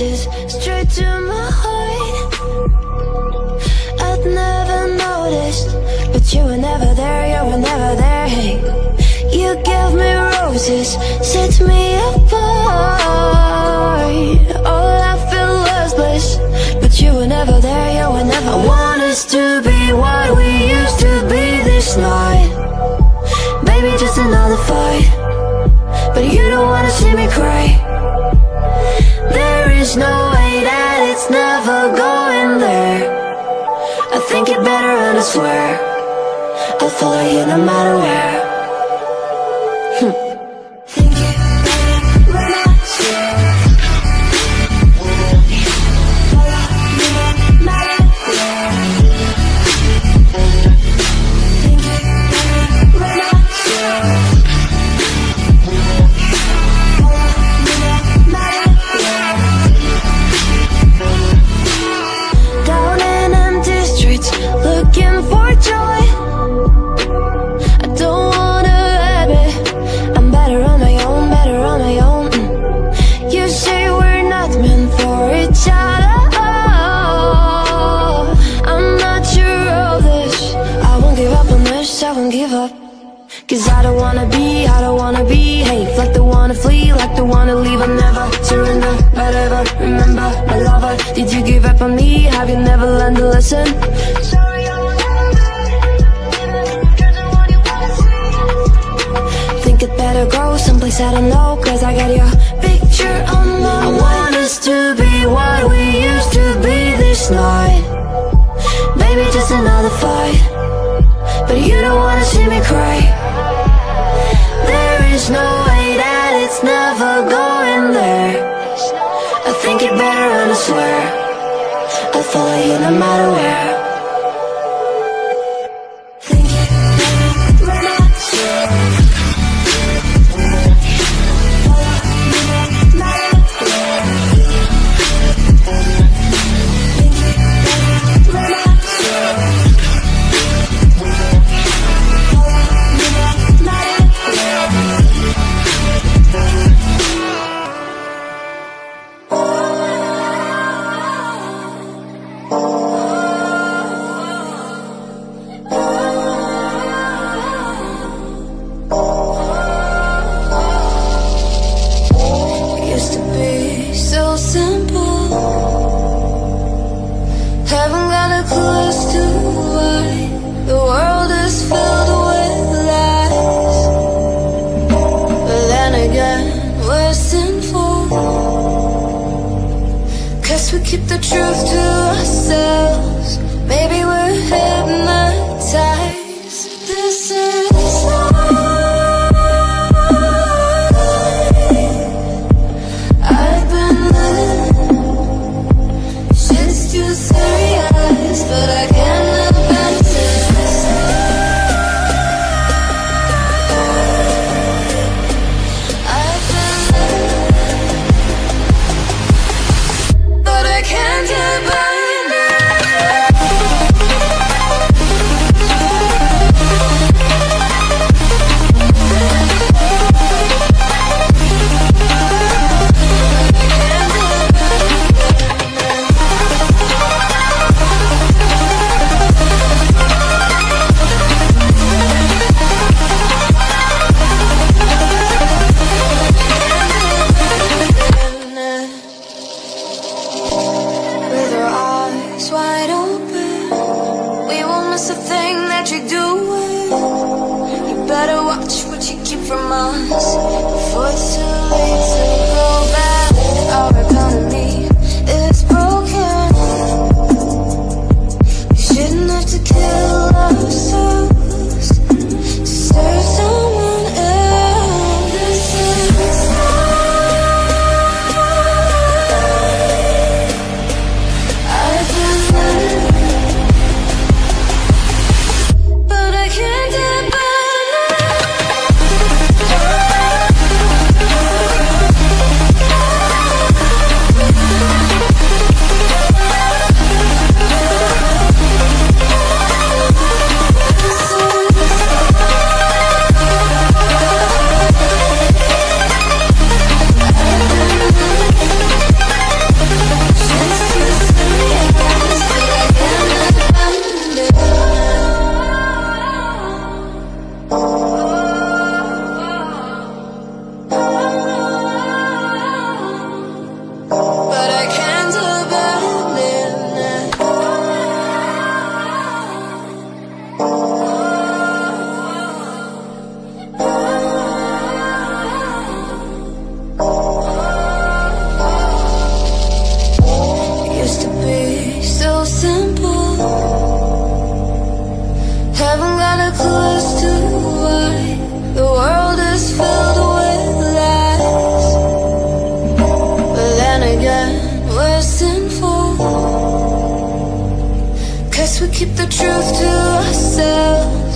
roses straight to my heart. I'd never noticed, but you were never there, you were never there. Hey, you gave me roses, set me apart. All I feel was bliss, but you were never there, you were never. I want us to be what we used to be this night. Baby, just another fight, but you don't wanna see me cry. There is no way that it's never going there. I think it better and I swear I'll follow you no matter where. Think it better when I swear. Follow me no matter where. Think it better when I swear. Looking for joy, I don't wanna admit I'm better on my own, better on my own. You say we're not meant for each other. I'm not sure of this. I won't give up on this, I won't give up. Cause I don't wanna behave like the one to flee, like the one to leave. I'll never surrender, but ever remember my lover. Did you give up on me? Have you never learned a lesson? Sorry, I will never, even if you're the one you wanna see. Think it better go someplace I don't know, cause I got your picture on my mind. I want us to be what we used to be this night. Baby, just another fight, but you don't wanna see me cry. There is no way that it's never going there. I think it better and I swear I'll follow you no matter where. Think it better when I swear. Follow me no matter where. Think it better when I swear. Follow me no matter where. Used to be so simple, haven't got a clue as to why the world is filled with lies. But then again, we're sinful, cause we keep the truth to ourselves. Maybe we're hypnotized. This is I've been living, shit's too serious, but I can't abandon this. I've been living, but I can't get by. With our eyes wide open, we won't miss a thing that you're doing. You better watch what you keep from us before it's too late to go back. Our economy is broken. We shouldn't have to kill ourselves to serve someone else. This is I've been living, but I we keep the truth to ourselves.